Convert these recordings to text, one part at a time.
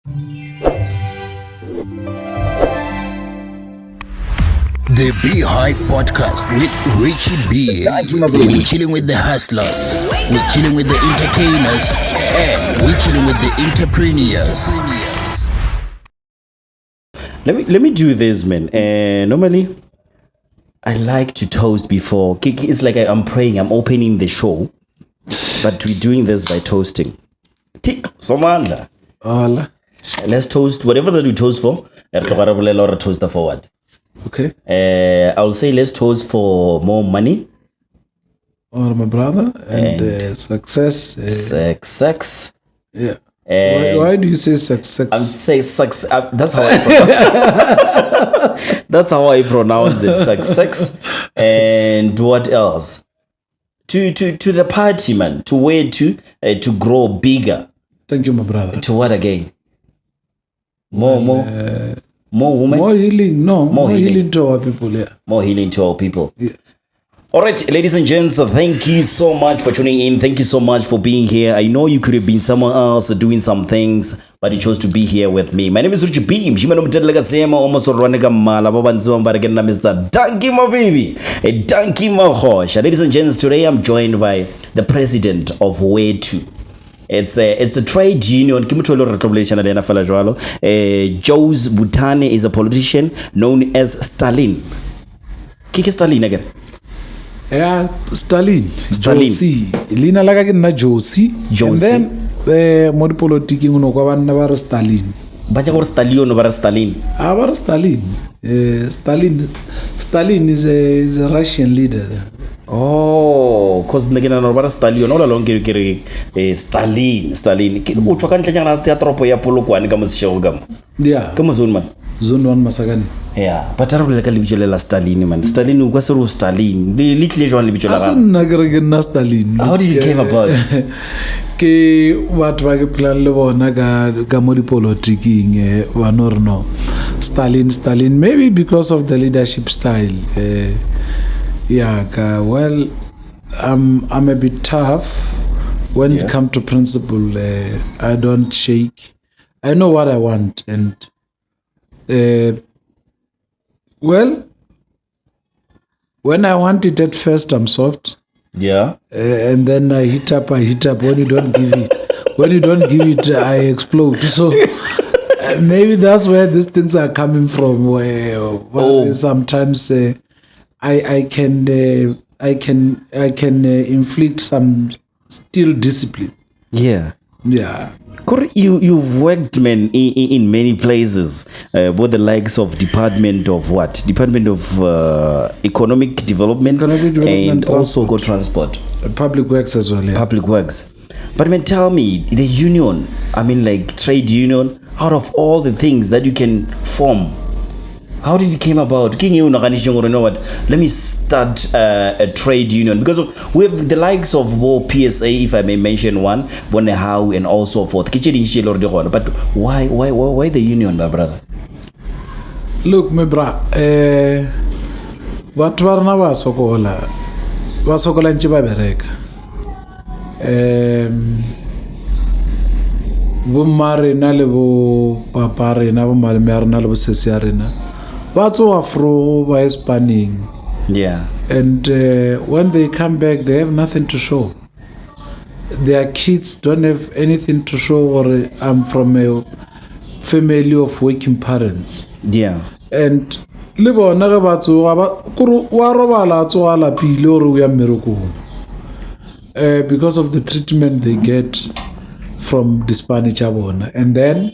The Beehive Podcast with Richie B. We're chilling with the hustlers, we're chilling with the entertainers, and we're chilling with the entrepreneurs. Let me do this, man. Normally, I like to toast before. It's like I'm praying, I'm opening the show, but we're doing this by toasting. Somandla. Let's toast whatever that we toast for. Toast the forward. Okay. I'll say let's toast for more money. Or my brother and success. Success. Yeah. Why do you say success? I'm saying success. That's how I pronounce. That's how I pronounce it. Success. And what else? To the party, man. To where to grow bigger. Thank you, my brother. To what again? More women. More healing. No, more healing to our people. Yeah. More healing to our people. Yes. All right, ladies and gents, thank you so much for tuning in. Thank you so much for being here. I know you could have been somewhere else doing some things, but you chose to be here with me. My name is Richie B. Mr. Donkey, my baby. A donkey, my horse. Ladies and gents, today I'm joined by the president of WETU. It's a trade union. Jossey Buthane is a politician known as Stalin. Kiki Stalin again. Yeah, Stalin. Jossey. Lina laga na Jossey. And then modi politiki uno kwa banna Stalin. Baja or Stalin or Stalin. Bar Stalin. Stalin is a Russian leader. Oh, cause nagina no bara Stalin all along kiri Stalin. Ucho kan tanya na teatro po ya Polokwane kama Seshego Zone. Yeah. Kama zone man. Zone 1 Masakaneng. Yeah, but I don't like a Stalin, man. Stalin, what's the Stalin? The little John Libichola. Stalin. How did you came about? Ke what wage plan le bona ga mo politiking wanorno Stalin maybe because of the leadership style. Well, I'm a bit tough when it comes to principle. I don't shake. I know what I want, and well, when I want it at first, I'm soft. Yeah. And then I hit up. When you don't give it, I explode. So maybe that's where these things are coming from. Where sometimes I can inflict some still discipline. Yeah. Yeah. You've worked, man, in many places, both the likes of Department of Economic Development, and also go transport. Public Works as well, yeah. Public Works. But man, tell me, the union, I mean like trade union, out of all the things that you can form, how did it came about? You know what? Let me start a trade union, because with the likes of PSA, if I may mention one, how and also forth. But why the union, my brother? Look, my brother, what warna wasokola nchiba bereka. Bumare na lebo papare na bumalmar na lebo sesiarena. What's Afro by spanning? Yeah. And when they come back, they have nothing to show. Their kids don't have anything to show, or I'm from a family of working parents. Yeah. And libo naga batso wa robala tso ala pile or we America. Because of the treatment they get from the Spanish abona. And then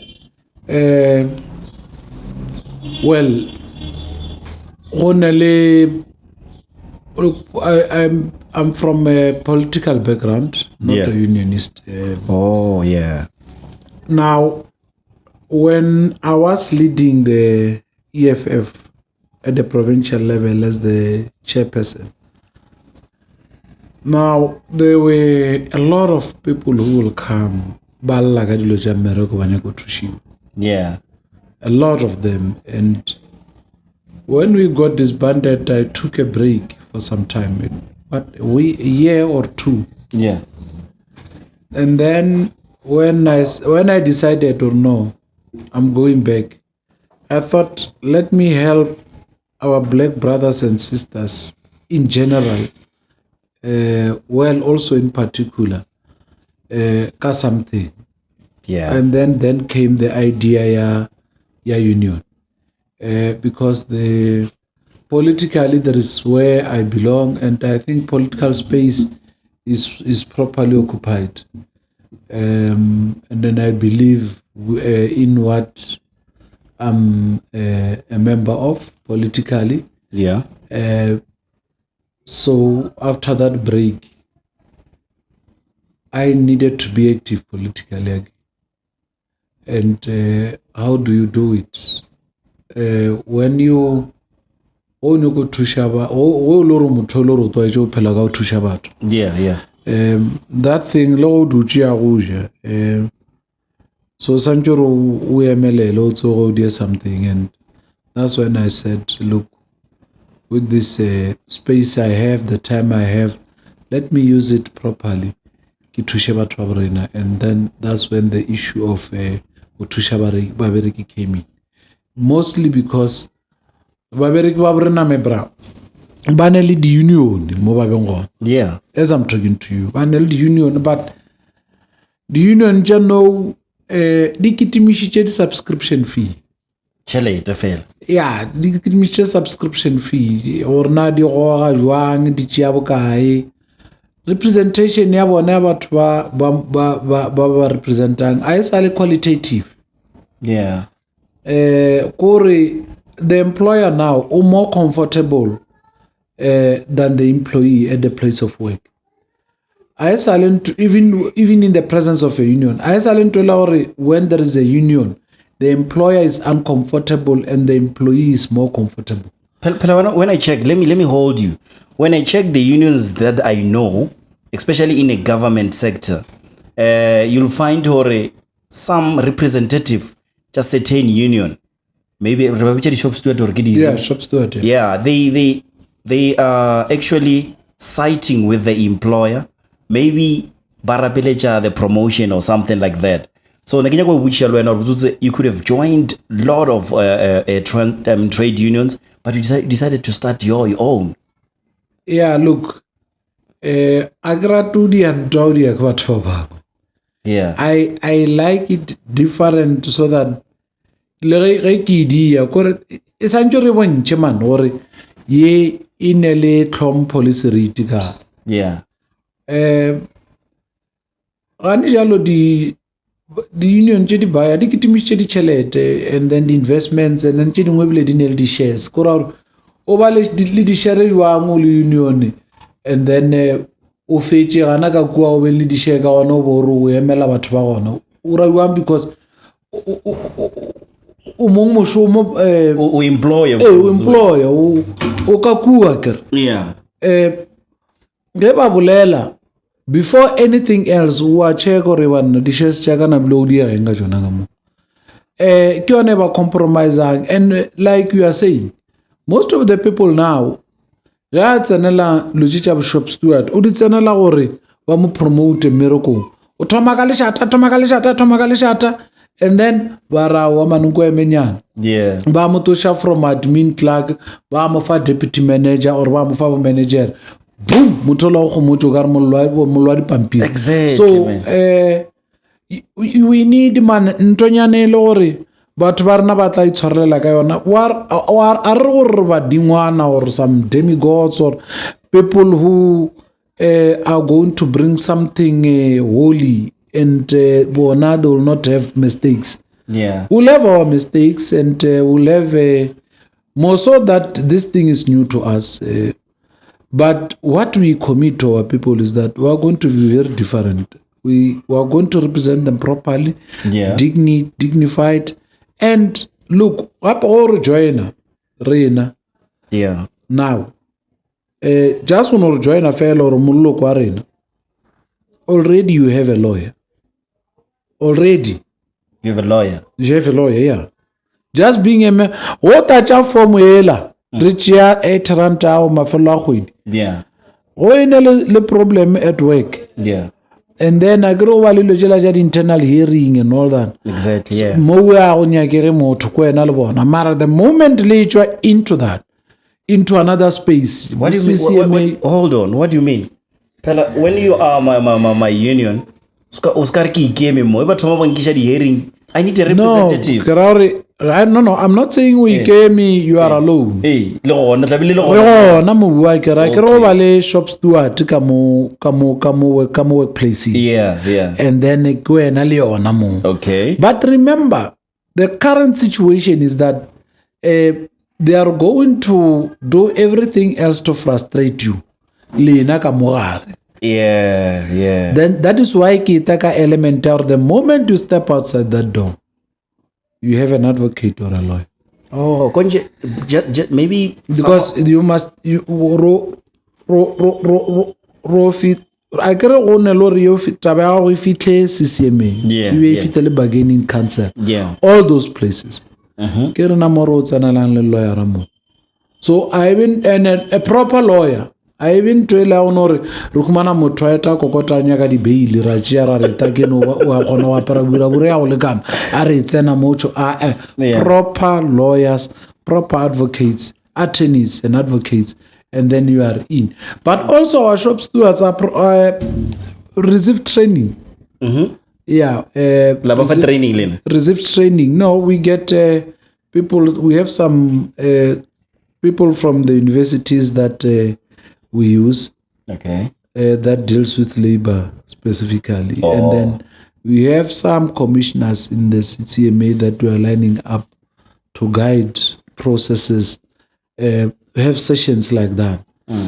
well, I'm from a political background, not a unionist. Now, when I was leading the EFF at the provincial level as the chairperson, now there were a lot of people who will come. Yeah. A lot of them. And when we got disbanded, I took a break for some time, a year or two. Yeah. And then when I decided, or no, I'm going back. I thought, let me help our black brothers and sisters in general, well, also in particular, something. Yeah. And then came the idea, union, because politically there is where I belong, and I think political space is properly occupied. And then I believe in what I'm a member of politically. Yeah. So after that break, I needed to be active politically again. And how do you do it? When you go to Shaba, Yeah. that thing, Lord, so Sanjuro, we MLA, also do something. And that's when I said, look, with this space I have, the time I have, let me use it properly. And then that's when the issue of Baberiki came in. Mostly because Baberiki Babrina Mebra, Banelli the union, Yeah. as I'm talking to you, Banelli the union, but the union, you know, the subscription fee. Chele, the fail. Yeah, the subscription fee, or na di Roa Juang, di Chiabokai. Representation ya bona batho ba representing I sale qualitative. Yeah. Kore the employer now are more comfortable than the employee at the place of work. I silent even in the presence of a union. I silent when there is a union, the employer is uncomfortable and the employee is more comfortable. When I check, let me hold you. When I check the unions that I know, especially in a government sector, you'll find some representative, just certain union, maybe shop steward or yeah, shop steward. Yeah, they are actually siding with the employer, maybe barapelecha the promotion or something like that. So you could have joined a lot of trade unions, but you decided to start your own. Yeah, look, Agratudi and Dodi Akwatoba. Yeah. I like it different so that essentially when chairman or ye in a clom policy ritika. Yeah. The union chedi buy the kitimi chedi chelet and then the investments and then chedi ngwebile dinel di shares. Kora ovale di share wa union and then ofeche gana ka kwa o be le di share ka ona bo ro emela batho ba gona. Ura wa because employer o ka kua ker. Yeah. Geba bolela before anything else wa check or one the shares chaka na blow dia nga jona nga mo. Ke yone ba compromising and like you are saying most of the people now ga tsenela logicha shop steward o di tsenela gore ba mo promote miracle o thoma ka leshata and then ba ra wa manunko emenyana. Yeah. Ba mo tosha from admin clerk ba mo fa deputy manager or ba mo fa manager boom mothola go motho ka re molwa dipampiri. Exactly. So we need man ntonyane le gore batho ba rena ba tla itshwarela ka yona a re gore ba dingwana or some demigods or people who are going to bring something holy and bona they will not have mistakes. Yeah. We'll have our mistakes and we'll have more so that this thing is new to us. But what we commit to our people is that we are going to be very different. We are going to represent them properly, yeah, dignified. And look, up or join Reina. Yeah. Now, just when you join a fellow or mullo quarena, already you have a lawyer. Already. You have a lawyer. You have a lawyer, yeah. Just being a man, what a chap from Wela, Richia, Etranta, or Mafalahwin. Yeah. When the problem at work. Yeah. And then I grow a little just internal hearing and all that. Exactly, yeah. Mara the moment you are into that, into another space. What do you mean? Hold on. What do you mean? Pela, when you are my union, Oscar ki game mo. But the hearing. I need a representative. No, I'm not saying we came. You are alone. Hey, shop steward kamo workplace. Yeah. And then go and okay. But remember, the current situation is that they are going to do everything else to frustrate you. Yeah. Then that is why kitaka elementar. The moment you step outside that door, you have an advocate or a lawyer. Oh, maybe because you must fit. I can't own a lorry of CCMA. You fit a bargaining council. Yeah. All those places. So I been a proper lawyer. I even tell honor Rukumana Motoeta Kokota Nyaga di Bailey Rajara Tagino wa Parabura Olegan Aretena Mocho proper lawyers, proper advocates, attorneys and advocates, and then you are in. But also our shop stewards are receive training. Yeah. Receive training. No, we get people, we have some people from the universities that we use that deals with labor specifically. And then we have some commissioners in the CCMA that we are lining up to guide processes. We have sessions like that.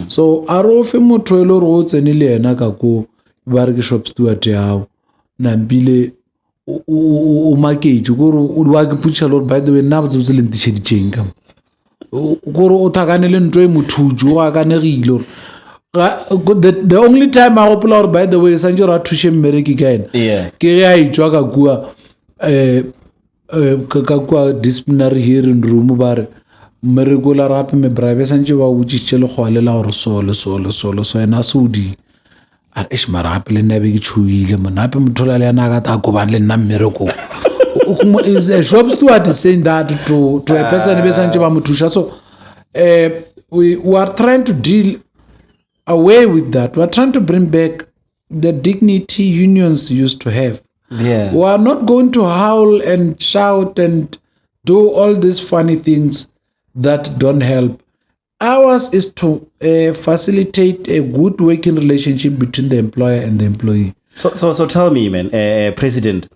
So arofe motwelo roads and ile na kako barge shops to atiao na mbile market guru udwagi pucha lord by the way na buzile ndishedi chenga guru utakanele ntwe muthuju akanegilo. The only time I open out, by the way, Sanjora Tushe Meriki again. Yeah. Kaya Ichwaka Gua disciplinary hearing room bar Merigula rap me brave Sanjua Uchichelo Hualela or solo so and Asudi. At Ishmarapel Nevi Chui, Monapim Tolanagat Akoban Nam Miracle. Is a shop steward saying that to a person Sanjaba Mutusha. So we are trying to deal away with that. We're trying to bring back the dignity unions used to have. Yeah. We are not going to howl and shout and do all these funny things that don't help. Ours is to facilitate a good working relationship between the employer and the employee. So tell me, man, President,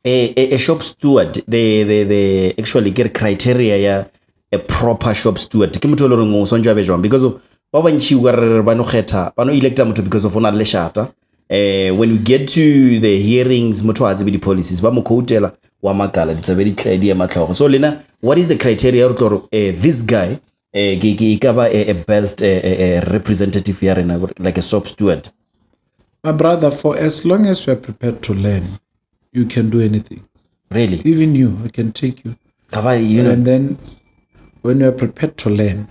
a shop steward, they actually get criteria a proper shop steward. Because of because of when we get to the hearings, the policies, it's a very clear idea. So, Lena, what is the criteria this guy a best representative here in like a shop steward? My brother, for as long as you are prepared to learn, you can do anything. Really? Even you, I can take you. And then when you are prepared to learn,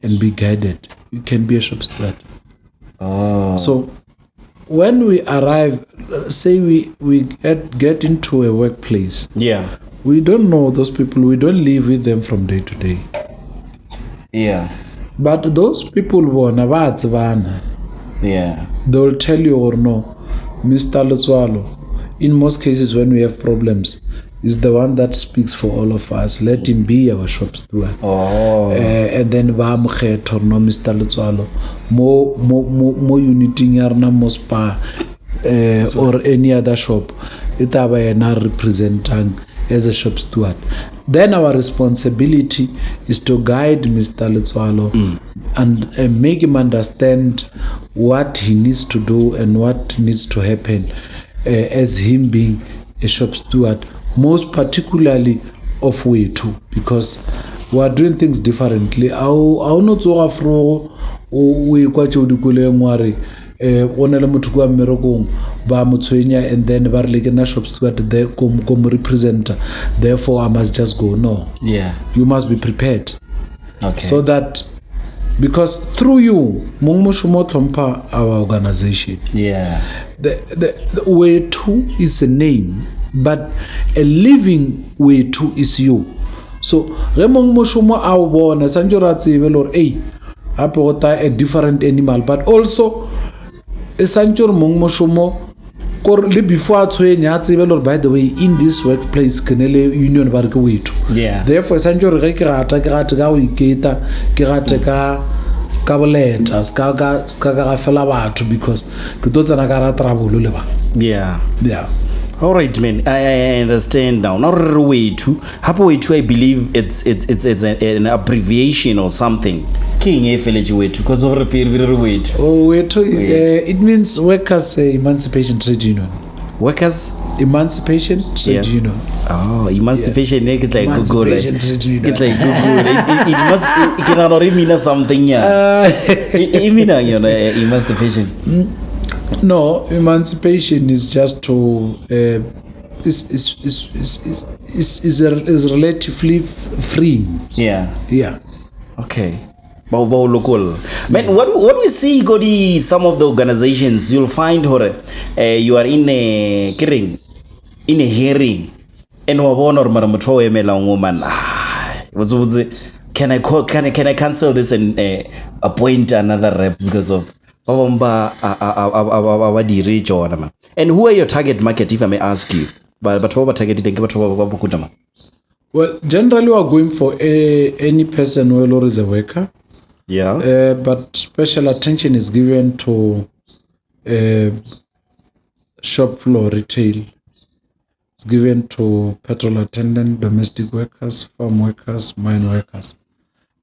and be guided, you can be a shop steward. So when we arrive, say we get into a workplace, we don't know those people, we don't live with them from day to day. But those people they'll tell you or no, Mr. Lutswalo, in most cases when we have problems, is the one that speaks for all of us. Let him be our shop steward. And then Vamkhet or no Mr. Lutswalo, more uniting yarna mospa or any other shop. Itabayana representing as a shop steward. Then our responsibility is to guide Mr. Lutswalo and make him understand what he needs to do and what needs to happen as him being a shop steward. Most particularly of WETU, because we are doing things differently. Our not so afro we quite ngware onela motho kwa mmerekong ba motswenya and then ba re le shop steward there come representer, therefore I must just go. No, you must be prepared, so that because through you mongmoshomo tlhompha our organization. Yeah. The WETU is a name, but a living WETU is you. So ge mongmoshomo a o bona santse ra tsebe lore hape go ta a different animal, but also e santse re mongmoshomo kore le before a tshwenya a tsebe lore by the way in this workplace ke ne le union ba re ke WETU. Yeah. Therefore santse re ge ke rata ka go iketa ke rate ka boleta ska ga fela batho because ke to tsena ka ra trouble le ba. Yeah. Yeah. All right, man. I understand now. Now, WETU. WETU, I believe it's an abbreviation or something. King FLG WETU because of WETU. Oh, WETU. It means Workers Emancipation Trade Union. Workers Emancipation Trade Union. Oh, emancipation. Yeah. Get like Google. Emancipation Trade Union. Get like Google. It must. It can already mean something. Yeah. It mean emancipation. No, emancipation is just to is relatively free. Yeah. Yeah. Okay. Local. Man, what we see, Godi, some of the organizations you'll find you are in a hearing, and woman. Can I cancel this and appoint another rep because of and who are your target market, if I may ask you? But what target? Well, generally we are going for any person who is a worker. Yeah. But special attention is given to shop floor retail. It's given to petrol attendant, domestic workers, farm workers, mine workers,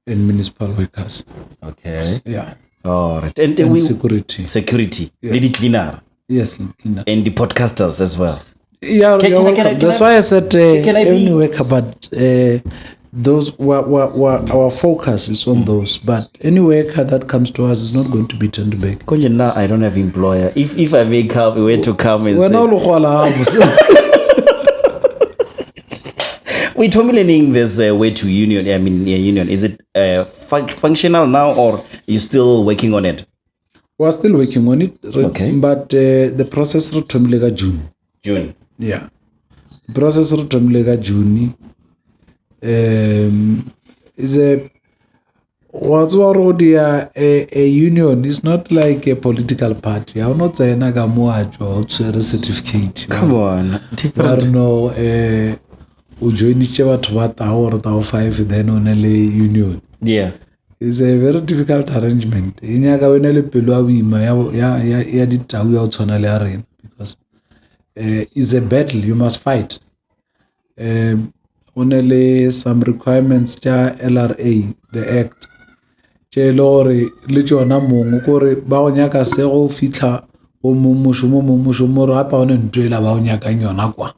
and municipal workers. Okay. Yeah. All right. And security. Security. Yes. Lady cleaner. Yes, cleaner. And the podcasters as well. Yeah, that's why I said any worker, but those our focus is on those. But any worker that comes to us is not going to be turned back. Now I don't have employer. If I may come, where to come and say. Wait, how many this WETU union? I mean, union. Is it functional now, or you still working on it? We're still working on it. Okay. But the process is June. June. Yeah. The process is June. Is a what's already a union. It's not like a political party. I'm not saying I got more or certificate. Come on, different. No. Join each other or 5 then on a union. Yeah. It's a very difficult arrangement. Because it's a battle you must fight. Only some requirements LRA, the act. Lori lichona mungu kore baonyaka sego fitla o mushumo rapa one ntwela baonyaka nyona kwa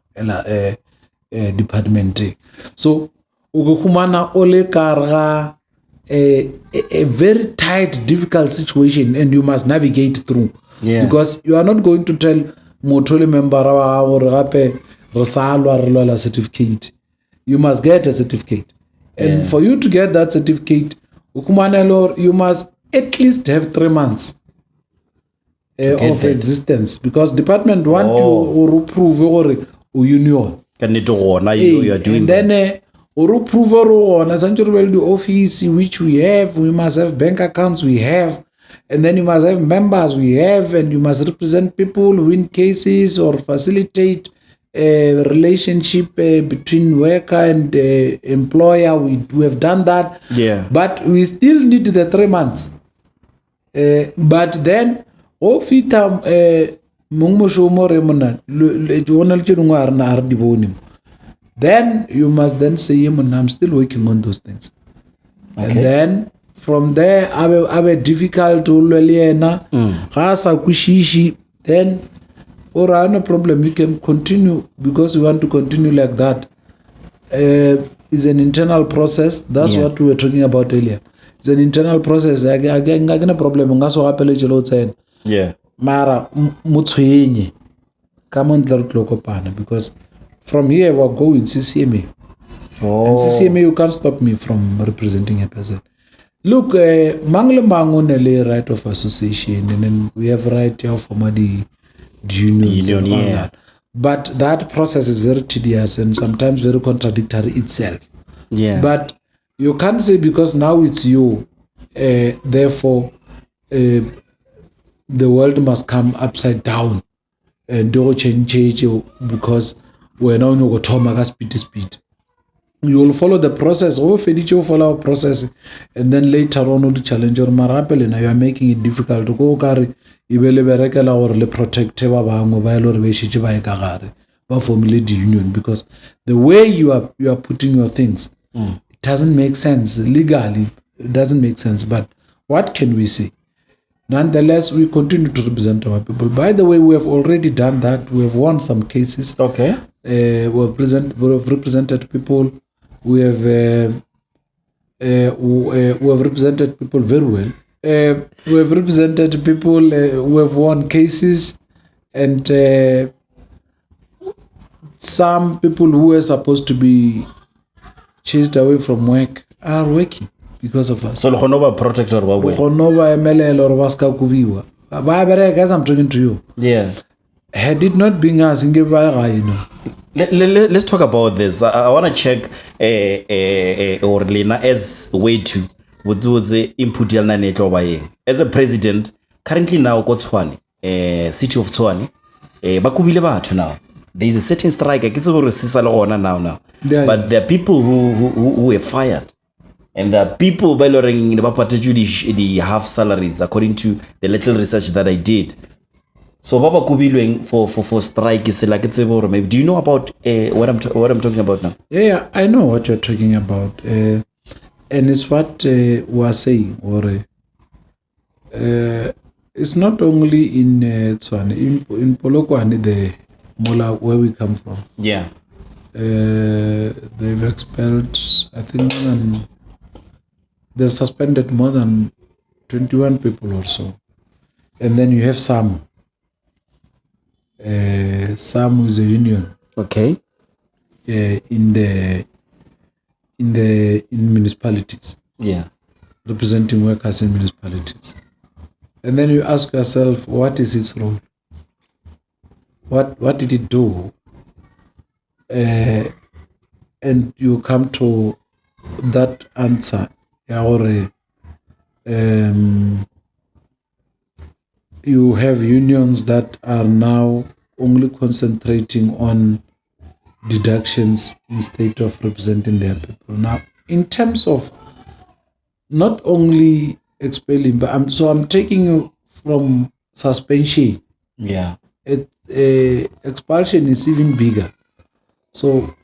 department. So ugokumana ole karga a very tight, difficult situation, and you must navigate through. Yeah. Because you are not going to tell Motoli member or Rape Rosalwa certificate. You must get a certificate. And for you to get that certificate, you must at least have 3 months of existence. Because department want to prove or union. You are doing and then or prove on a central the office which we have, we must have bank accounts we have, and then you must have members we have, and you must represent people, win cases, or facilitate a relationship between worker and employer. We have done that. Yeah. But we still need the 3 months. But then then you must then say, I'm still working on those things. Okay. And then from there, I difficult to then or no problem, you can continue because we want to continue like that. It's an internal process. That's what we were talking about earlier. It's an internal process. I got a problem. Yeah. Mara mutsuyenye come on because from here we'll go in CCMA. And CCMA, you can't stop me from representing a person. Look, mang le mang o na le right of association, and then we have right to form the unions and all that. But that process is very tedious and sometimes very contradictory itself. Yeah. But you can't say because now it's you, therefore the world must come upside down and do change because we're now going to speed. You will follow the process, you follow our process, and then later on to challenge your marapel, and you are making it difficult to go carry or protect formulate the union, because the way you are putting your things, it doesn't make sense legally. It doesn't make sense. But what can we say? Nonetheless, we continue to represent our people. By the way, we have already done that. We have won some cases. Okay. We have represented people. We have represented people very well. We have represented people who have won cases, and some people who were supposed to be chased away from work are working because of us. So Lohonoba protector Babu. Lohonoba MLL or Waska Kubiwa. Guys, I'm talking to you. Yeah. Had it not been us, you know. Let's talk about this. I want to check or Lena as WETU would do the input as a president currently now got Tshwane, city of Tshwane, bakubile batho now. There is a certain strike. I get now. Yeah, but there are people who were fired, and there are people by the half salaries according to the little research that I did. So Baba Kubilweng for strike is like it's maybe. Do you know about what I'm talking about now? Yeah, I know what you're talking about, and it's what we are saying. Or it's not only in Tshwane, in Polokwane, the Mola where we come from. Yeah, they've expelled, I think, they've suspended more than 21 people or so, and then you have some with the union. Okay. In municipalities. Yeah. Representing workers in municipalities. And then you ask yourself, what is its role? What did it do? And you come to that answer. You have unions that are now only concentrating on deductions instead of representing their people. Now, in terms of not only expelling, but I'm taking you from suspension. Yeah. Expulsion is even bigger. So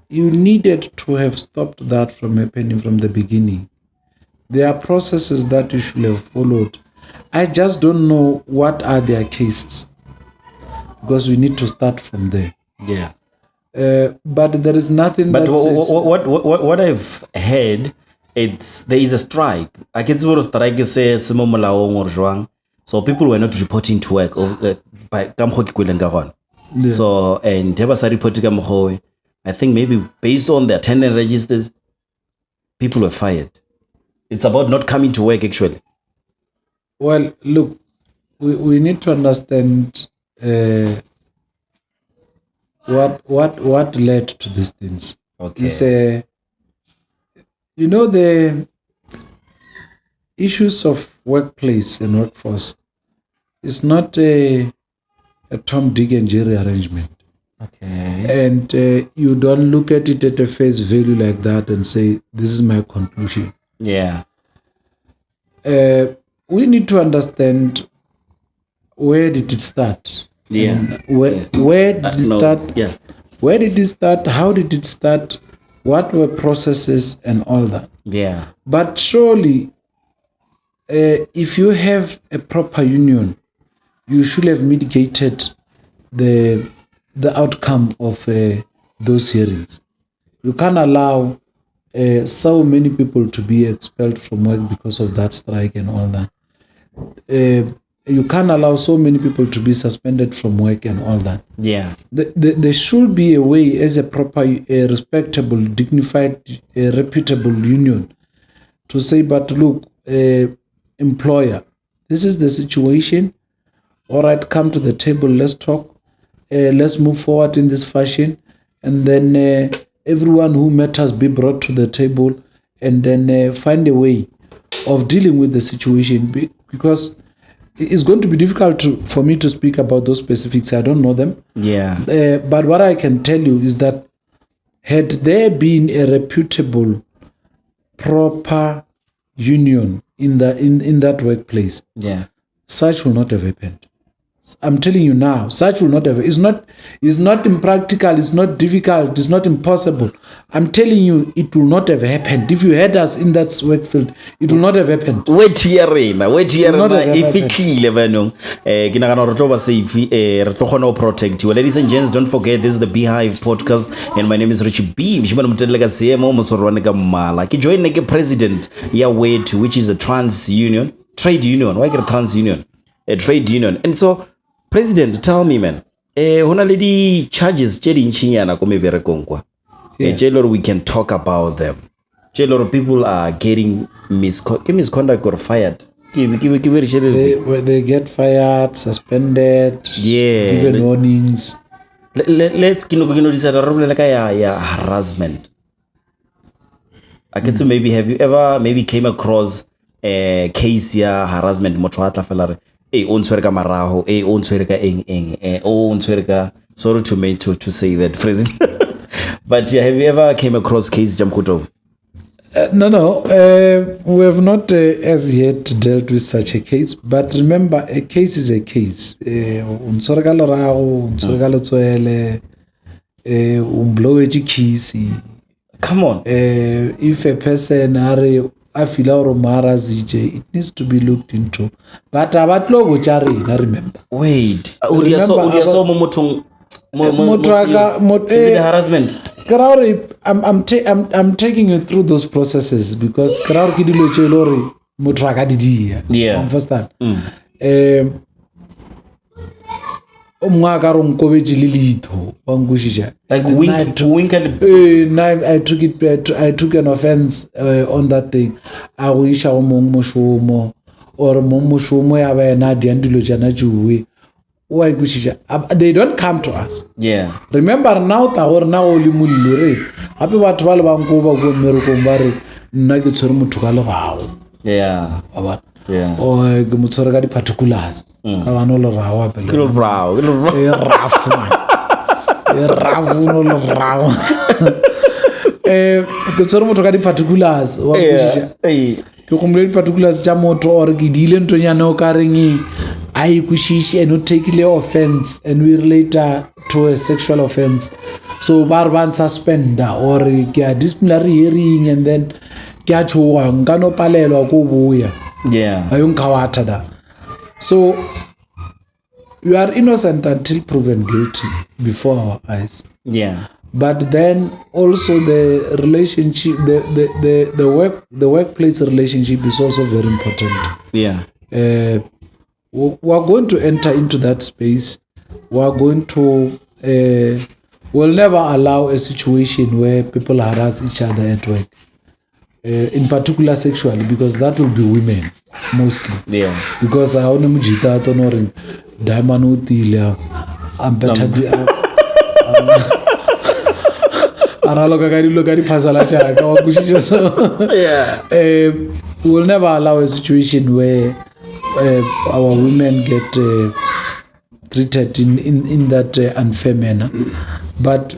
you needed to have stopped that from happening from the beginning. There are processes that you should have followed. I just don't know what are their cases, because we need to start from there. Yeah. But there is nothing. But what I've heard, there is a strike. I can see what strike is so people were not reporting to work by Yeah. So and Tebasa reporting I think maybe based on the attendance registers, people were fired. It's about not coming to work actually. Well, look, we need to understand what led to these things. Okay. It's the issues of workplace and workforce is not a Tom, Dick and Jerry arrangement. Okay. And you don't look at it at a face value like that and say, this is my conclusion. Yeah. We need to understand, where did it start? Yeah. Where did it start? Yeah. Where did it start? How did it start? What were processes and all that? Yeah. But surely, if you have a proper union, you should have mitigated the outcome of those hearings. You can't allow so many people to be expelled from work because of that strike and all that. You can't allow so many people to be suspended from work and all that. Yeah. There should be a way, as a proper, respectable, dignified, reputable union, to say, but look, employer, this is the situation. All right, come to the table, let's talk. Let's move forward in this fashion. And then everyone who matters be brought to the table, and then find a way of dealing with the situation. Because it's going to be difficult for me to speak about those specifics. I don't know them. Yeah. But what I can tell you is that had there been a reputable, proper union in that workplace, yeah, such will not have happened. I'm telling you now, such will not have. It's not impractical. It's not difficult. It's not impossible. I'm telling you, it will not have happened. If you had us in that work field, it will not have happened. Wait here, if it kill venong, kinagana re tlo ba safe, re tlo kgona ho protect you. Ladies and gents, don't forget this is the Beehive podcast, and my name is Richie B. Mshimana mutendela ka CMO mosorwane ka mala. Ki join ke president ya WETU, which is a trade union. Why get trans union? A trade union. And so, President, tell me, man, hona le di charges tse dintšinyana ko meberekong kwa. Tse lore we can talk about them. Tse lore people are getting misconduct or fired. They get fired, suspended, given warnings. Let's decide harassment. I can say maybe, have you ever came across a case here, harassment, sorry to say that, President. But have you ever came across case Jamkuto? No. We have not as yet dealt with such a case. But remember, a case is a case. Come on. If a person I feel it needs to be looked into. But about logo chari, I remember. Wait. Is it harassment? I'm taking you through those processes because yeah. Understand? Like wink and I took an offense on that thing. I wish I or they don't come to us. Yeah. Remember now only happy what yeah. Yeah. Or the particulars. Particulars. To complete particulars jamoto or gidilen to nyano karingi I kushishi and not take offense and we later to a sexual offense. So barban suspender or disciplinary hearing and then kiachuwa ngano palelo kubuya. Yeah. Ayunkawatada. So you are innocent until proven guilty before our eyes. Yeah. But then also the relationship, the workplace relationship is also very important. Yeah. We are going to enter into that space. We are going to we'll never allow a situation where people harass each other at work. In particular sexually, because that will be women mostly. Yeah. Because I only mujita honoring diamond utila. I'm better. Yeah. We'll never allow a situation where our women get treated in that unfair manner. But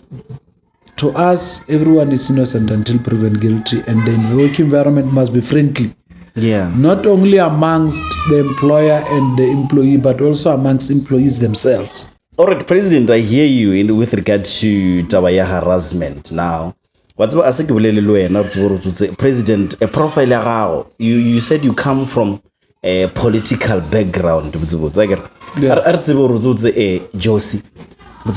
to us, everyone is innocent until proven guilty, and the work environment must be friendly. Yeah. Not only amongst the employer and the employee, but also amongst employees themselves. All right, President, I hear you with regard to Tabaya harassment. Now, what's President, a profile, you said you come from a political background. Jossey. A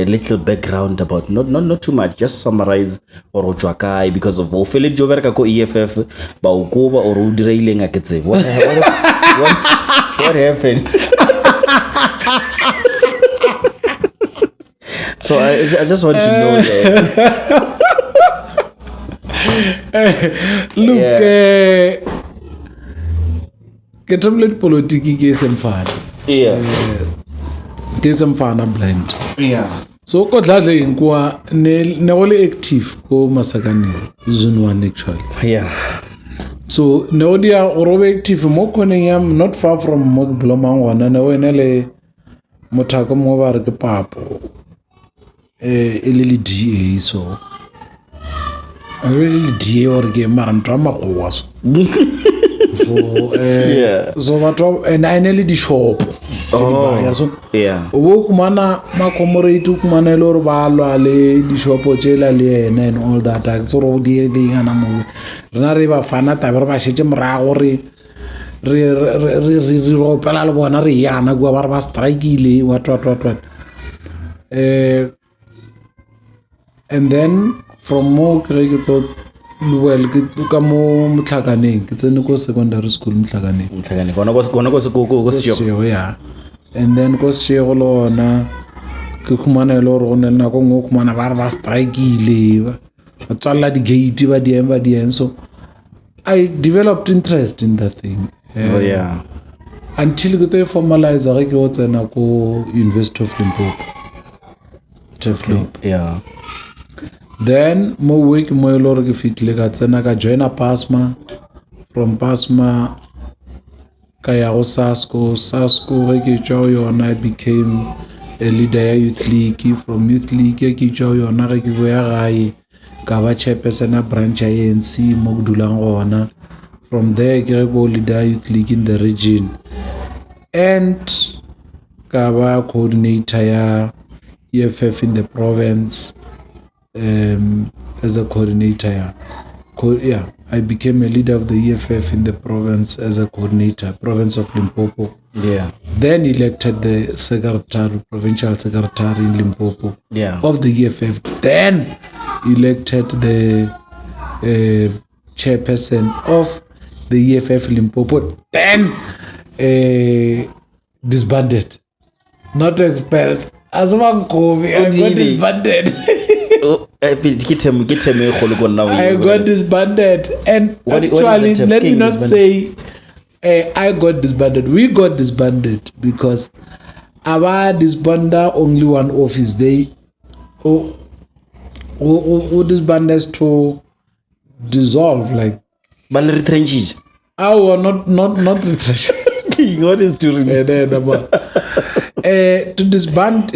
little background about not too much, just summarize or Orochwakai because of Ophelia Joverka ko EFF Baukoba or Udrailing Aketse. What happened? So I just want to know that. Look, ke tremble politiki ke semfana. Yeah. Ke semfana blind. Yeah. So ko dladle inkwa ne ole active ko Masakaneng zone 1 actually. Yeah. So ne odia orobe active mo koneng yam not far from mo blomang wana ne wena le mothako mo ba re ke papo. Elili DA so. Really DA or ke marantwa magowa so. So batho and I nearly the shop. Yeah. Wo kumana ma commemorate kumana lo ba lwa le di shop tshela le ene and all that. So ro di ngana mo. Rena re ba fana tabe re ba shetse morago re ropela le bona re yana go ba strike ile what. And then from mo ke thought well ke ka mo Motlakaneng ke tsene ko secondary school Motlakaneng gona go se go se yeah. And then ko Seshego lona ke khumana le go ne na go ngo khumana ba strike ile ba tsalla di gate ba di en so I developed interest in that thing. Yeah. Until ke te formalize ga ke o tsena ko University of Limpopo. Yeah. Then mo week mo lor ke fitle ka tsena ka join a PASMA. From PASMA ka ya go SASCO ke tswa yona I became a leader ya youth league. From youth league ke tswa yona ke boya gae ka ba chairperson a branch ya ANCYL mo dulang gona. From there ke go leader youth league in the region and ka ba coordinator ya EFF in the province. As a coordinator, I became a leader of the EFF in the province as a coordinator, province of Limpopo. Yeah. Then elected the secretary, provincial secretary in Limpopo of the EFF. Then elected the chairperson of the EFF Limpopo. Then disbanded, not expelled. As one COVID, I got disbanded. I got disbanded, and actually, let me not say I got disbanded. We got disbanded because our disbander only one office. They who disbanded to dissolve like. But retrench. Oh, not retrench. What is to to disband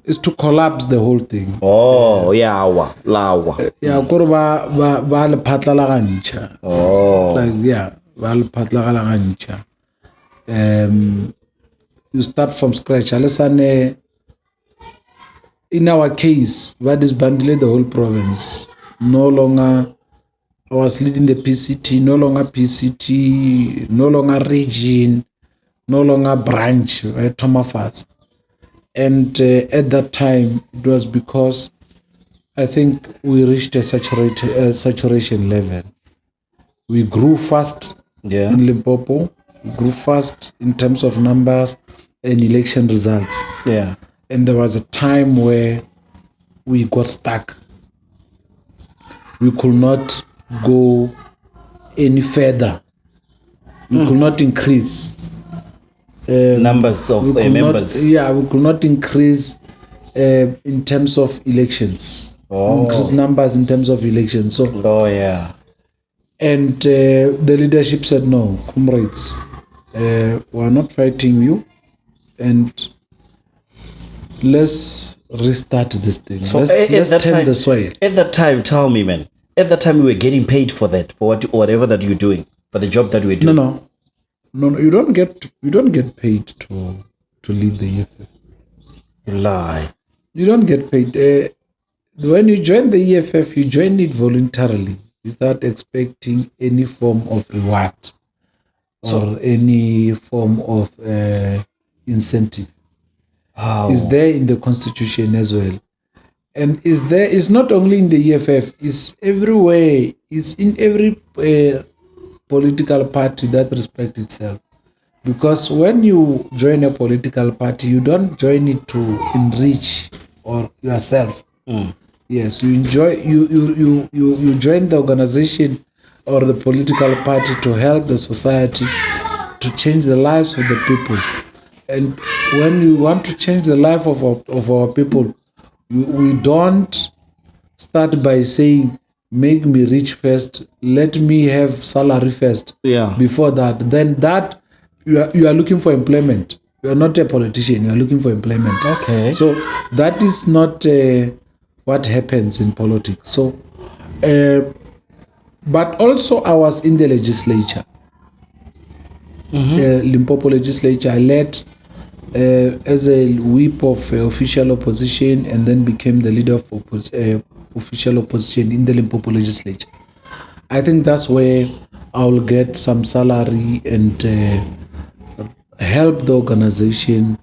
is to collapse the whole thing. Oh, yeah, lawa. Yeah, kore ba le phatla la gantsha. Oh. Like yeah, ba le phatla la gantsha. You start from scratch. Alesane in our case, we disbanded the whole province. No longer I was leading the PCT, no longer PCT, no longer region, no longer branch, right? Tomafas. And at that time, it was because I think we reached a saturation level. We grew fast in Limpopo. We grew fast in terms of numbers and election results. Yeah. And there was a time where we got stuck. We could not go any further. We could not increase. Numbers of members. We could not increase in terms of elections. Increase numbers in terms of elections. So. And the leadership said, no, comrades, we are not fighting you, and let's restart this thing. So let's tend the soil. At that time, tell me, man. At that time, we were getting paid for that, for whatever that you're doing, for the job that we're doing. No, you don't get paid to lead the EFF. You lie. You don't get paid. When you join the EFF, you join it voluntarily without expecting any form of reward or any form of incentive. It's there in the constitution as well. And it's not only in the EFF, it's everywhere. It's in every political party that respects itself. Because when you join a political party, you don't join it to enrich or yourself. Yes, you join the organization or the political party to help the society to change the lives of the people. And when you want to change the life of our people, we don't start by saying, make me rich first, let me have salary first. Yeah. Before that, then that you are looking for employment. You are not a politician, you are looking for employment. Okay. So that is not what happens in politics. So, but also I was in the legislature. Limpopo Legislature. I led as a whip of official opposition and then became the leader of official opposition in the Limpopo Legislature. I think that's where I will get some salary and help the organization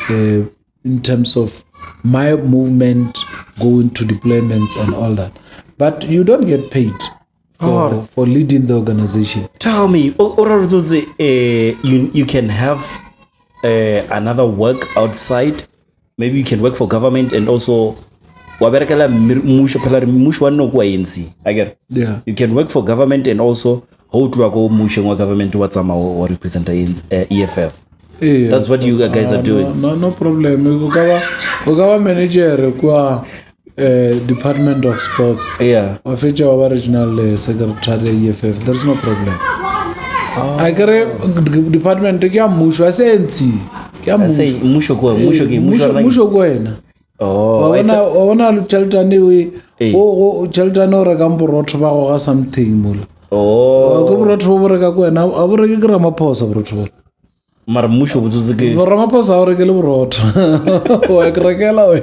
in terms of my movement, going to deployments and all that. But you don't get paid for leading the organization. Tell me, you can have another work outside. Maybe you can work for government and also I get it. Yeah. You can work for government and also how to go government to represent EFF. Yeah. That's what you guys are doing. No problem. Ukawa manager kwa Department of Sports. Yeah. Or feature our regional secretary EFF. There's no problem. I get department kya musho. I say NC. I say musho kwa ena. Oh, wana cheltani we cheltani ora kampo rotho ba go something mula. Oh. Ko rotho bo reka ko ena abore ke grama phosa rotho. Mara musho butsuzike. Rama phosa ore ke le rotho. Wa krekela we.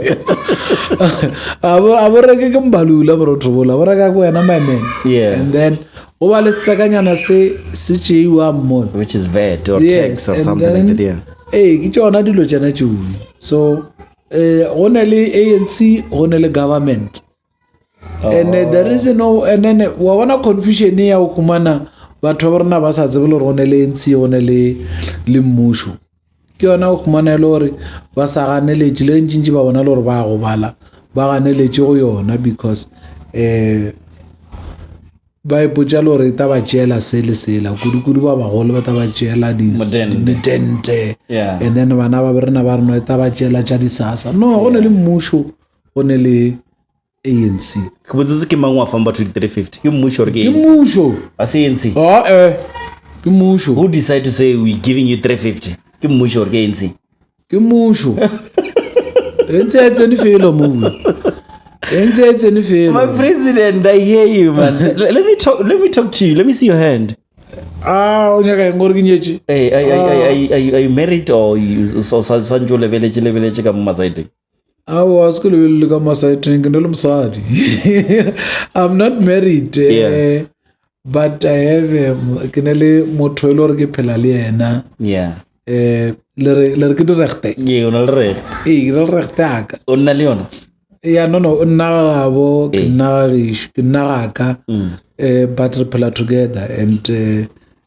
Abore ke mbalula rotho bola abore ka ko ena manen. Yeah. And then o ba le tsakanyana se tsheiwa mmona, which is VAT or tax or something like that. Yeah. Ke tsona dilo tsena tšone. So only ANC, only government. And there is no, and then wana confusion here ukumana batho ba rena ba sa tsebe le rona le ANC only mmusho. Ke yona ukumana lori ba sa ganeletse le ntšintši ba bona lori ba go bala ba ganeletse go yona because ba ipotša lori ta ba tšeela sele kudu ba bagolo ba ta ba tšeela ditente. Yeah. And then bana ba rena ba rena ta ba tšeela tša disasa. No, go ne le mmusho, go ne le ANC. Ke botsotse ke mang wa fang batho 350? Ke mmusho or ke ANC? Ke mmusho. A se ANC? Ke mmusho. Who decide to say we giving you 350? Ke mmusho or ke ANC? Ke mmusho. Etse ni felo mu. My president, I hear you, man. Let me talk to you. Let me see your hand. Unyaka ngori nyechi. Hey, are you married or you so sanjo leveletse ka masaite? I was going to look at my side I'm not married, but I have kinele motolo ke pelali ena. Yeah. Le ke direkte. Yeah, ona le re. Le rekte aka. Onna le yona. Yeah, no, nna bo nna ka. But we play together and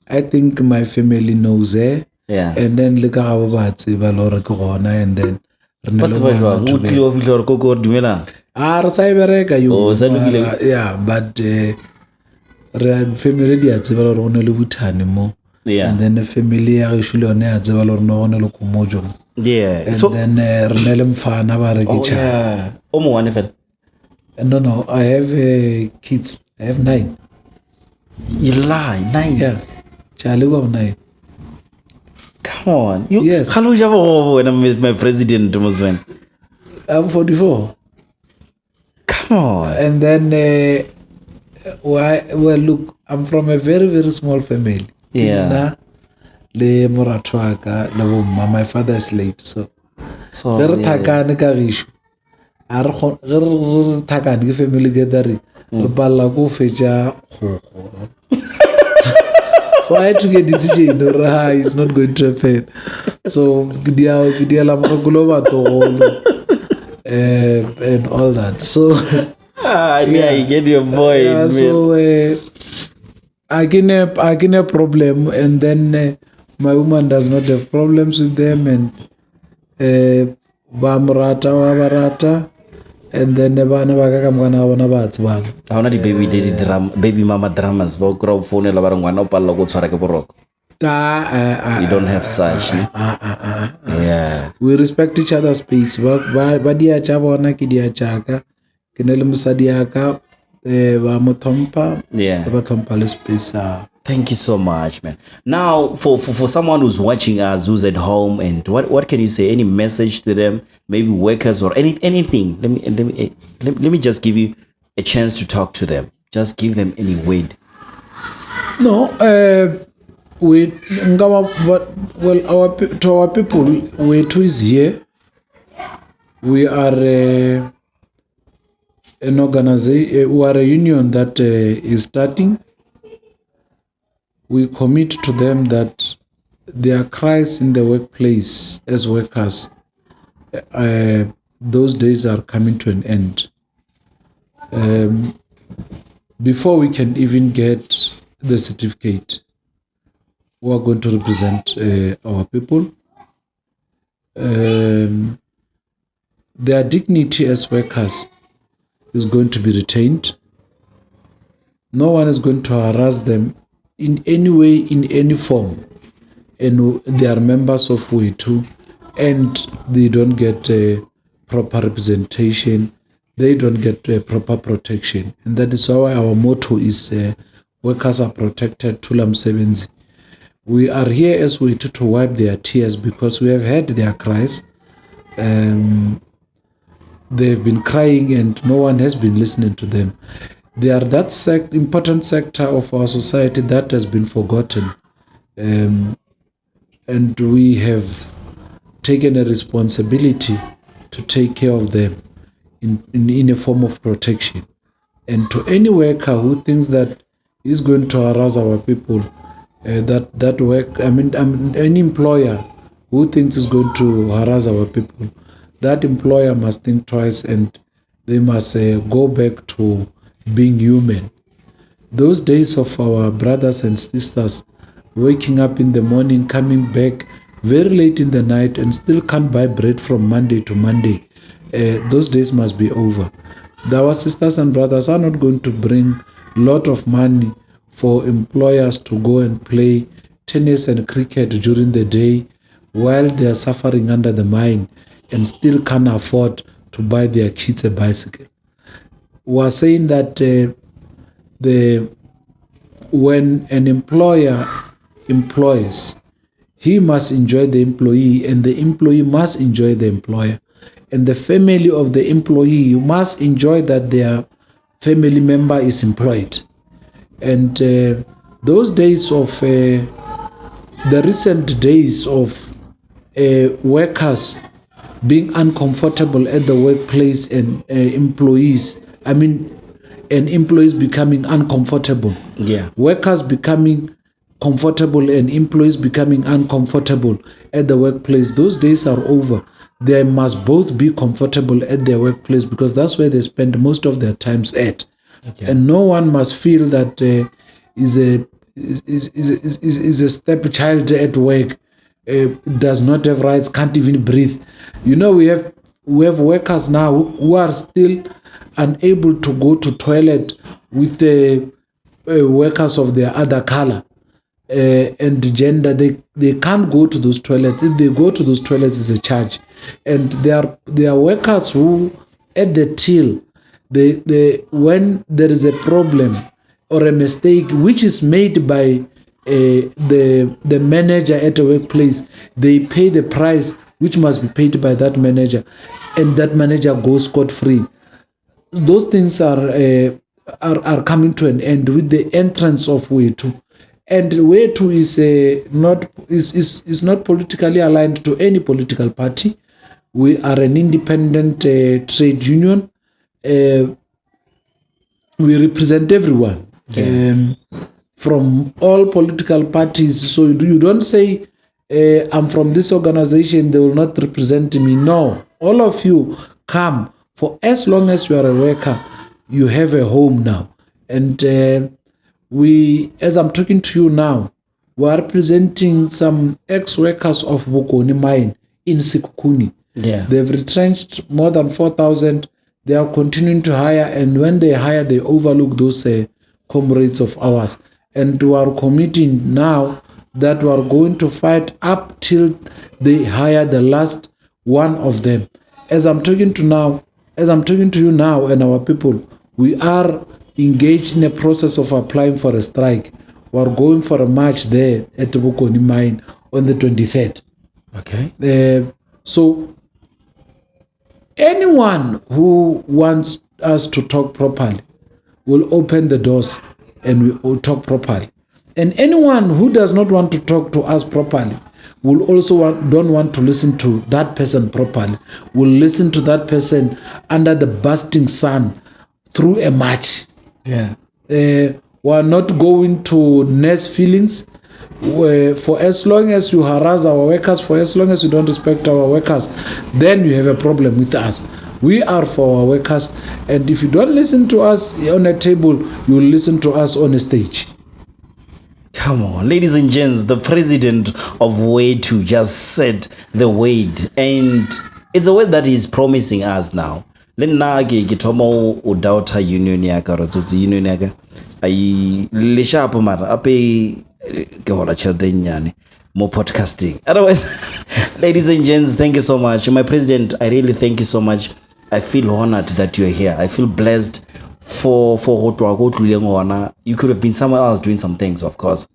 I think my family knows her. Yeah. And then le ka ba batse ba lo re ke gona and then What's the one? Who tell you to go dumela? Re sa ibereka yo. Oh, sa bile. Yeah, but re family dia tseba le rona le buthane mo. Yeah. And then the family ya re shule one ya tseba le rona gona le kumojo. Yeah. And so then re le mfana ba re ke cha. Yeah. Omo one fel. No, I have kids. I have 9. You lie, 9. Yeah. Charlie was 9. Come on. Yes. How long have you when I'm with my president, Muswen? I'm 44. Come on. And then, well, look, I'm from a very, very small family. Yeah. Le moratwaka, my father is late, so. Very takane ka rishu. Ar takane ke family gathering. Balla go fetcha. So I had to get a decision. It's not going to happen. So dia la makulova to and all that. So I get your boy. Yeah, so I get a problem, and then my woman does not have problems with them, and Bamrata. and then bana ba ka mwana bona ba tsebang. Ha ona baby mama dramas ba kra o phone la ba re ngwana o palla go tshwara ke boroko. You don't have such. Yeah. We respect each other's space. Ba dia cha bona ke dia chaka. Ke ne le mosadi ya ka ba mo thompa. Yeah. Ba thompa le space. Thank you so much, man. Now, for someone who's watching us, who's at home, and what can you say? Any message to them? Maybe workers or anything. Let me just give you a chance to talk to them. Just give them any word. No, to our people, WETU is here. We are an organization. We are a union that is starting. We commit to them that their cries in the workplace as workers, those days are coming to an end. Before we can even get the certificate, we are going to represent our people. Their dignity as workers is going to be retained. No one is going to harass them in any way, in any form, and they are members of WETU, and they don't get a proper representation, they don't get a proper protection, and that is why our motto is workers are protected, Tulam Sevenzi. We are here as WETU to wipe their tears because we have heard their cries. They've been crying and no one has been listening to them. They are that important sector of our society that has been forgotten. And we have taken a responsibility to take care of them in a form of protection. And to any worker who thinks that is going to harass our people, any employer who thinks is going to harass our people, that employer must think twice and they must go back to being human. Those days of our brothers and sisters waking up in the morning, coming back very late in the night and still can't buy bread from Monday to Monday, those days must be over. Our sisters and brothers are not going to bring a lot of money for employers to go and play tennis and cricket during the day while they are suffering under the mine and still can't afford to buy their kids a bicycle. We are saying that when an employer employs, he must enjoy the employee and the employee must enjoy the employer. And the family of the employee must enjoy that their family member is employed. And those days of the recent days of workers being uncomfortable at the workplace and employees becoming uncomfortable. Yeah. Workers becoming comfortable and employees becoming uncomfortable at the workplace. Those days are over. They must both be comfortable at their workplace because that's where they spend most of their times at. Okay. And no one must feel that is a stepchild at work, does not have rights, can't even breathe. You know, we have workers now who are still unable to go to toilet with the workers of their other color and gender. They can't go to those toilets. If they go to those toilets, it's a charge. And there are workers who at the till, when there is a problem or a mistake which is made by the manager at a workplace, they pay the price which must be paid by that manager, and that manager goes scot-free. Those things are coming to an end with the entrance of WETU. And WETU is not politically aligned to any political party. We are an independent trade union. We represent everyone from all political parties. So you don't say, I'm from this organization, they will not represent me. No, all of you come. For as long as you are a worker, you have a home now. And as I'm talking to you now, we are representing some ex-workers of Bokoni mine in Sikukuni. Yeah. They've retrenched more than 4,000. they are continuing to hire, and when they hire, they overlook those comrades of ours. And we are committing now that we are going to fight up till they hire the last one of them. As I'm talking to you now, and our people, we are engaged in a process of applying for a strike. We are going for a march there at the Bokoni mine on the 23rd. Okay. So anyone who wants us to talk properly will open the doors and we will talk properly. And anyone who does not want to talk to us properly will also don't want to listen to that person properly, will listen to that person under the bursting sun through a march. Yeah. We are not going to nurse feelings. For as long as you harass our workers, for as long as you don't respect our workers, then you have a problem with us. We are for our workers, and if you don't listen to us on a table, you will listen to us on a stage. Come on, ladies and gents, the president of WETU just said the word, and it's a word that he's promising us now. Lenna ke thomo o daughter union ya ka rotsi union ya ka ai le sharp mara ape ke hola chelde nyane more podcasting. Otherwise, ladies and gents, thank you so much. My president, I really thank you so much. I feel honored that you're here. I feel blessed for you could have been somewhere else doing some things, of course,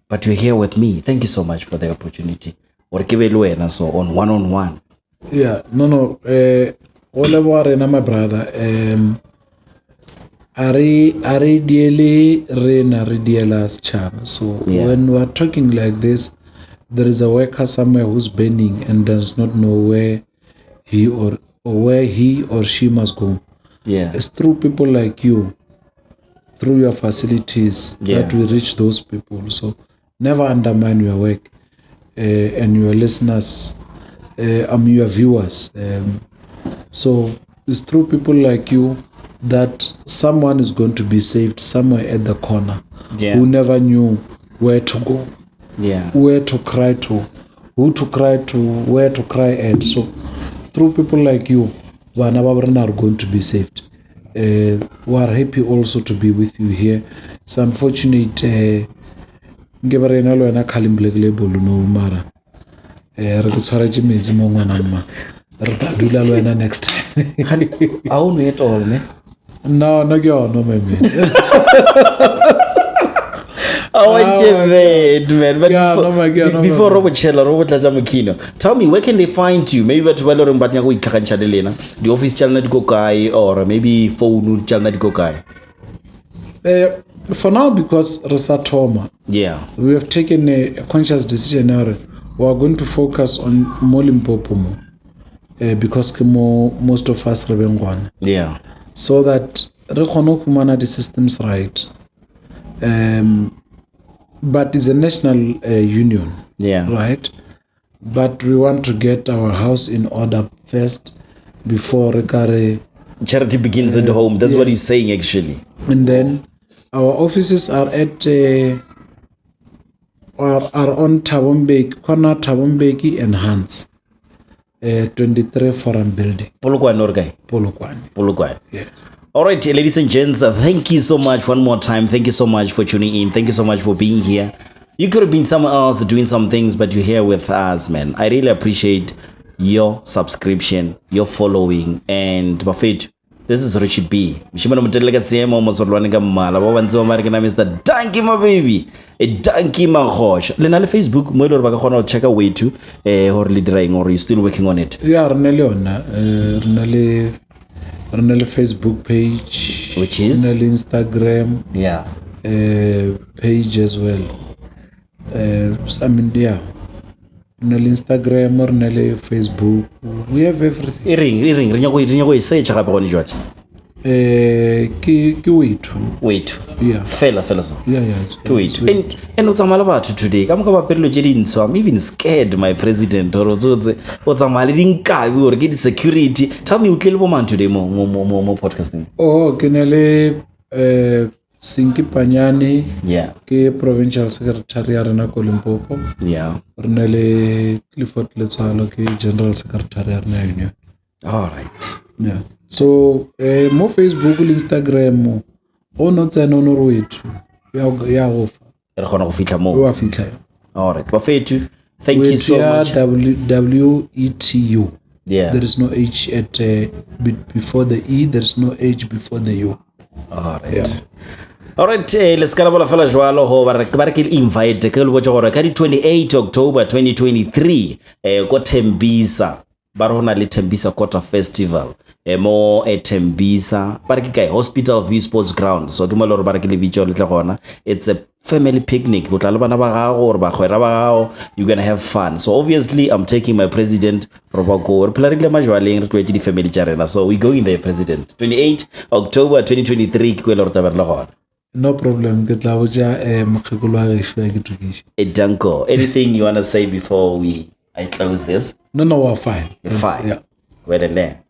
but you're here with me. Thank you so much for the opportunity. Or so on one-on-one. Yeah, no. All about my brother. Ari diele rena ridiela's charm. So Yeah. when we're talking like this, there is a worker somewhere who's bending and does not know where he or she must go. Yeah. It's through people like you, through your facilities, that we reach those people. So never undermine your work and your listeners, your viewers. So it's through people like you that someone is going to be saved somewhere at the corner, who never knew where to go, where to cry to, who to cry to, where to cry at. So through people like you, Vana are going to be saved. We are happy also to be with you here. It's unfortunate ngebarena kalim black label no mara re tsara jimezi mo ngwana mma re tla dula le wena next time. I won't wait all, ne? No, my man. I want you man. But before Robert Mukino, tell me, where can they find you? Maybe the office channel go guy, or maybe phone channel go guy. For now, because Resatoma, we have taken a conscious decision now. We are going to focus on Limpopo because most of us are so that the system's right. But it's a national union, right? But we want to get our house in order first before charity begins at home. That's what he's saying, actually. And then our offices are at are on Tabombeki, corner Tabombeki and Hans, 23 Forum Building. Polokwane. Yes. All right, ladies and gents, thank you so much one more time. Thank you so much for tuning in. Thank you so much for being here. You could have been somewhere else doing some things, but you're here with us, man. I really appreciate your subscription, your following, and Buffett. This is Richie B. Mr. Danky, my baby. A Danky, my gosh. Lenale Facebook, Milo Makatjie check out WETU, or leading, or you still working on it? Yeah, Renale Facebook page, which is Instagram, page as well. Instagram or Facebook, we have everything. Ring. Say WETU. Yeah. Fella. WETU. And what's about today? I'm even scared, my president. Or what's or get security. Tell me, what today more podcasting. Oh, Kenele Sinki Panyani. Ke Provincial Secretary Arena Limpopo. Renale Clifford Letsalo ke General Secretary Arena Union. All right. Yeah. So mo Facebook le Instagram o no tsena no ro WETU ya go fa re khona go fitla mo wa fitla all right bafetu thank you so much WETU. Yeah. There is no H at before the E. There is no H before the U. All right. Yeah. All right, let's go to the jwalo ho ba re invite ke le botsa gore ka di 28 October 2023 go Tembisa ba rona le Tembisa Quarter Festival mo Tembisa ba re ke kae Hospital View Sports Ground. So dumela gore ba re ke le bitso le tla gona. It's a family picnic. Go tla le bana ba gago or ba khwera ba gago, you're going to have fun. So obviously I'm taking my president Robako re plarile majwaleng re twetse di family tsa rena. So we go in there president 28 October 2023 ke kwela re taberla gona. No problem. Get la boja mkhekolo wa gesho ya kitukisha. Danko, anything you want to say before I close this? No, we're fine. You're fine. Yeah. We're there.